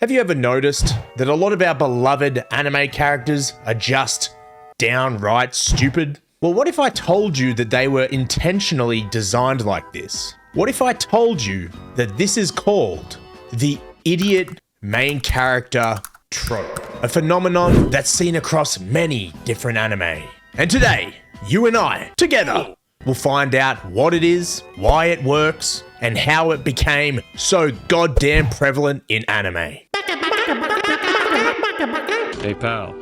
Have you ever noticed that a lot of our beloved anime characters are just downright stupid? Well, what if I told you that they were intentionally designed like this? What if I told you that this is called the idiot main character trope? A phenomenon that's seen across many different anime. And today, you and I, together, will find out what it is, why it works, and how it became so goddamn prevalent in anime. Hey pal,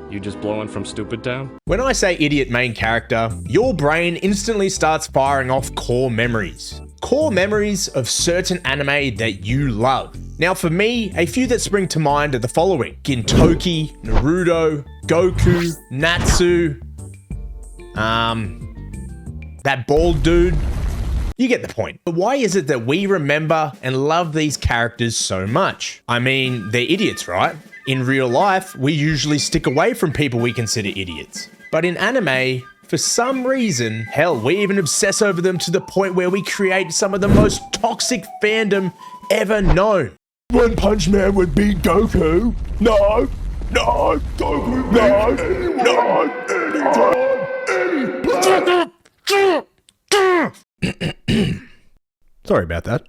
you just blowing from Stupid Town? When I say idiot main character, your brain instantly starts firing off core memories. Core memories of certain anime that you love. Now for me, a few that spring to mind are the following: Gintoki, Naruto, Goku, Natsu, that bald dude. You get the point. But why is it that we remember and love these characters so much? I mean, they're idiots, right? In real life, we usually stick away from people we consider idiots. But in anime, for some reason, hell, we even obsess over them to the point where we create some of the most toxic fandom ever known. One Punch Man would beat Goku. No, Goku, anytime. Sorry about that.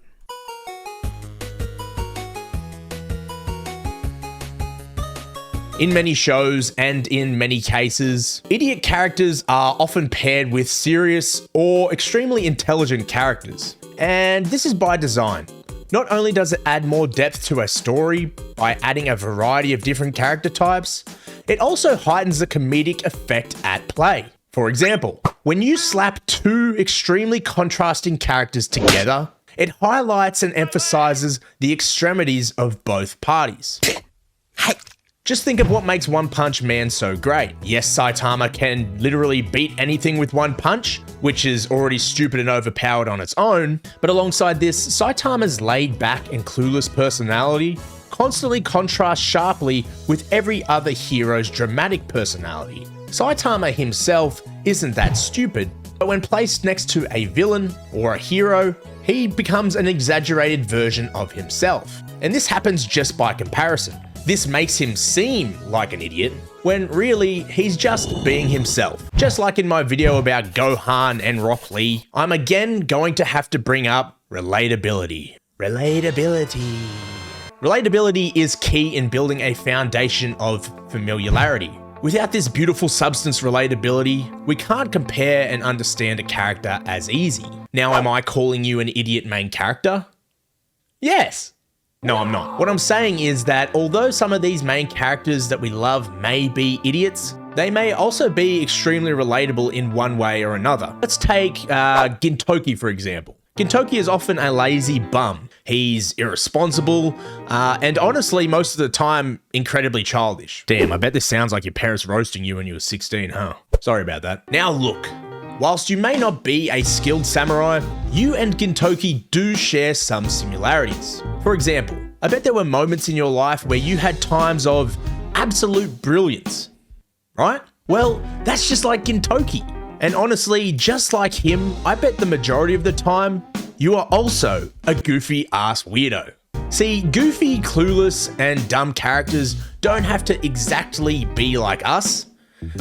In many shows and in many cases, idiot characters are often paired with serious or extremely intelligent characters. And this is by design. Not only does it add more depth to a story by adding a variety of different character types, it also heightens the comedic effect at play. For example, when you slap two extremely contrasting characters together, it highlights and emphasizes the extremities of both parties. Just think of what makes One Punch Man so great. Yes, Saitama can literally beat anything with one punch, which is already stupid and overpowered on its own, but alongside this, Saitama's laid back and clueless personality constantly contrasts sharply with every other hero's dramatic personality. Saitama himself isn't that stupid, but when placed next to a villain or a hero, he becomes an exaggerated version of himself. And this happens just by comparison. This makes him seem like an idiot, when really, he's just being himself. Just like in my video about Gohan and Rock Lee, I'm again going to have to bring up relatability. Relatability is key in building a foundation of familiarity. Without this beautiful substance relatability, we can't compare and understand a character as easy. Now, am I calling you an idiot main character? Yes. No, I'm not. What I'm saying is that although some of these main characters that we love may be idiots, they may also be extremely relatable in one way or another. Let's take Gintoki, for example. Gintoki is often a lazy bum. He's irresponsible, and honestly, most of the time, incredibly childish. Damn, I bet this sounds like your parents roasting you when you were 16, huh? Sorry about that. Now look, whilst you may not be a skilled samurai, you and Gintoki do share some similarities. For example, I bet there were moments in your life where you had times of absolute brilliance, right? Well, that's just like Gintoki. And honestly, just like him, I bet the majority of the time, you are also a goofy ass weirdo. See, goofy, clueless, and dumb characters don't have to exactly be like us,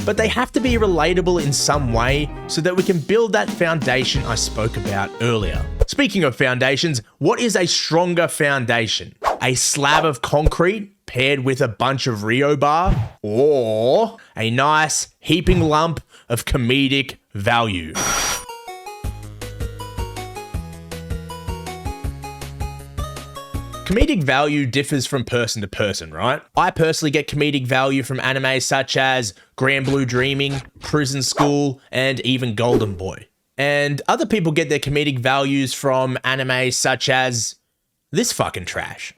but they have to be relatable in some way so that we can build that foundation I spoke about earlier. Speaking of foundations, what is a stronger foundation? A slab of concrete paired with a bunch of Rio bar, or a nice heaping lump of comedic value? Comedic value differs from person to person, right? I personally get comedic value from anime such as Grand Blue Dreaming, Prison School, and even Golden Boy. And other people get their comedic values from anime such as this fucking trash.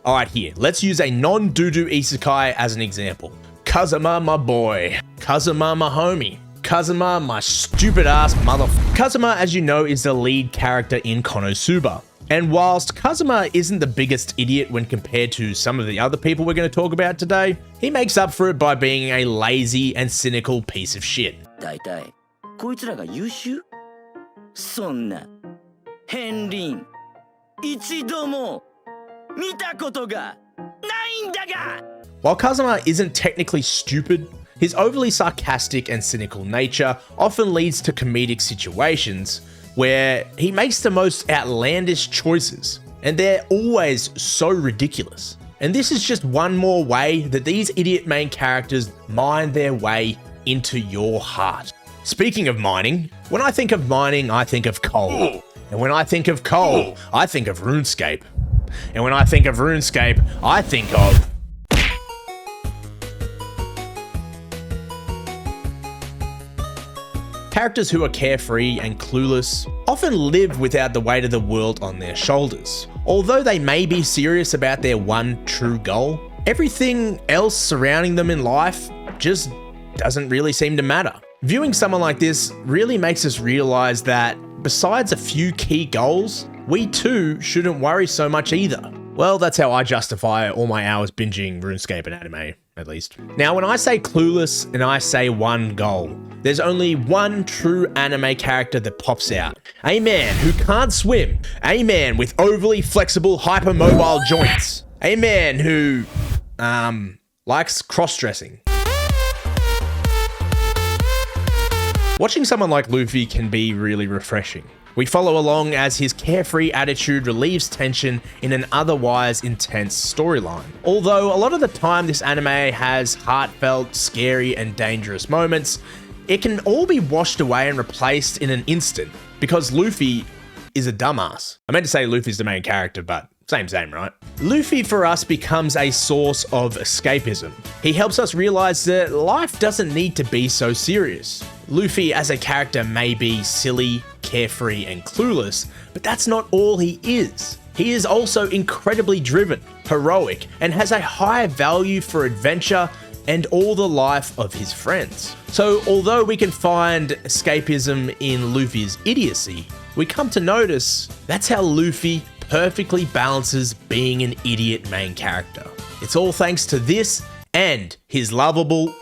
Alright, here, let's use a non-doo-doo isekai as an example. Kazuma, my boy. Kazuma, my homie. Kazuma, my stupid ass motherfucker. Kazuma, as you know, is the lead character in Konosuba. And whilst Kazuma isn't the biggest idiot when compared to some of the other people we're going to talk about today, he makes up for it by being a lazy and cynical piece of shit. だいたいこいつらが優秀？そんな片鱗一度も見たことがないんだが While Kazuma isn't technically stupid, his overly sarcastic and cynical nature often leads to comedic situations where he makes the most outlandish choices, and they're always so ridiculous. And this is just one more way that these idiot main characters mine their way into your heart. Speaking of mining, when I think of mining, I think of coal. And when I think of coal, I think of RuneScape. And when I think of RuneScape, I think of... Characters who are carefree and clueless often live without the weight of the world on their shoulders. Although they may be serious about their one true goal, everything else surrounding them in life just doesn't really seem to matter. Viewing someone like this really makes us realize that besides a few key goals, we too shouldn't worry so much either. Well, that's how I justify all my hours binging RuneScape and anime, at least. Now, when I say clueless and I say one goal, there's only one true anime character that pops out. A man who can't swim. A man with overly flexible hypermobile joints. A man who, likes cross-dressing. Watching someone like Luffy can be really refreshing. We follow along as his carefree attitude relieves tension in an otherwise intense storyline. Although a lot of the time this anime has heartfelt, scary, and dangerous moments, it can all be washed away and replaced in an instant because Luffy is a dumbass. I meant to say Luffy's the main character, but same, right? Luffy for us becomes a source of escapism. He helps us realize that life doesn't need to be so serious. Luffy as a character may be silly, carefree, and clueless, but that's not all he is. He is also incredibly driven, heroic, and has a high value for adventure and all the life of his friends. So although we can find escapism in Luffy's idiocy, we come to notice that's how Luffy perfectly balances being an idiot main character. It's all thanks to this and his lovable...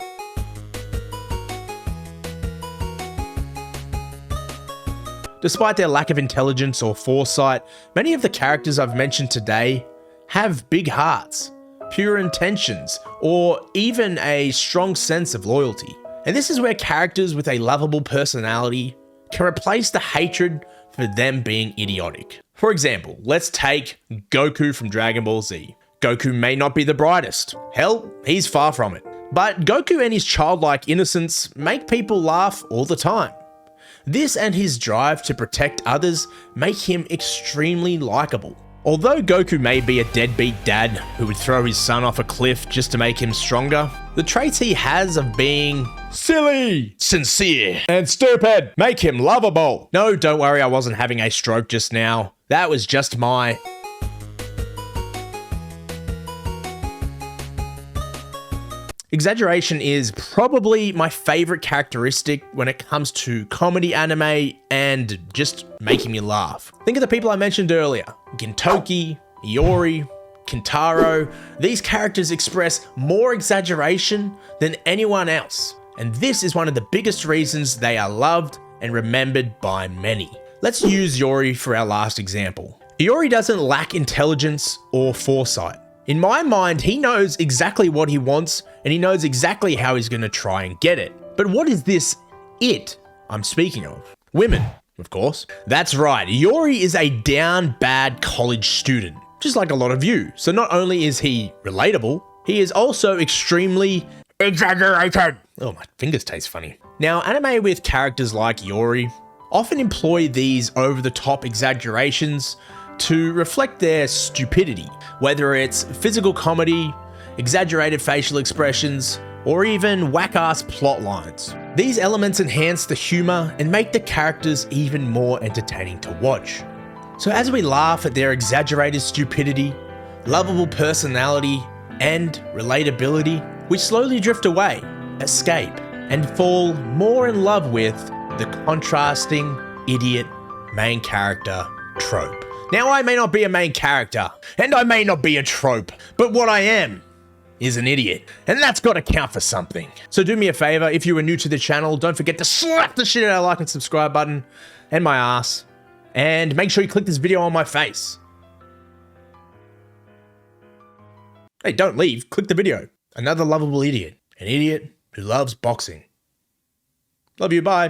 Despite their lack of intelligence or foresight, many of the characters I've mentioned today have big hearts, pure intentions, or even a strong sense of loyalty. And this is where characters with a lovable personality can replace the hatred for them being idiotic. For example, let's take Goku from Dragon Ball Z. Goku may not be the brightest. Hell, he's far from it. But Goku and his childlike innocence make people laugh all the time. This and his drive to protect others make him extremely likable. Although Goku may be a deadbeat dad who would throw his son off a cliff just to make him stronger, the traits he has of being silly, sincere, and stupid make him lovable. No, don't worry, I wasn't having a stroke just now. That was just my... Exaggeration is probably my favorite characteristic when it comes to comedy anime and just making me laugh. Think of the people I mentioned earlier. Gintoki, Iori, Kintaro. These characters express more exaggeration than anyone else. And this is one of the biggest reasons they are loved and remembered by many. Let's use Iori for our last example. Iori doesn't lack intelligence or foresight. In my mind, he knows exactly what he wants and he knows exactly how he's going to try and get it. But what is this it I'm speaking of? Women, of course. That's right, Iori is a down bad college student, just like a lot of you. So not only is he relatable, he is also extremely exaggerated. Oh, my fingers taste funny. Now, anime with characters like Iori often employ these over-the-top exaggerations to reflect their stupidity, whether it's physical comedy, exaggerated facial expressions, or even whack-ass plot lines. These elements enhance the humor and make the characters even more entertaining to watch. So as we laugh at their exaggerated stupidity, lovable personality, and relatability, we slowly drift away, escape, and fall more in love with the contrasting, idiot main character trope. Now, I may not be a main character, and I may not be a trope, but what I am is an idiot, and that's got to count for something. So do me a favor, if you are new to the channel, don't forget to slap the shit out of the like and subscribe button, and my ass, and make sure you click this video on my face. Hey, don't leave. Click the video. Another lovable idiot. An idiot who loves boxing. Love you. Bye.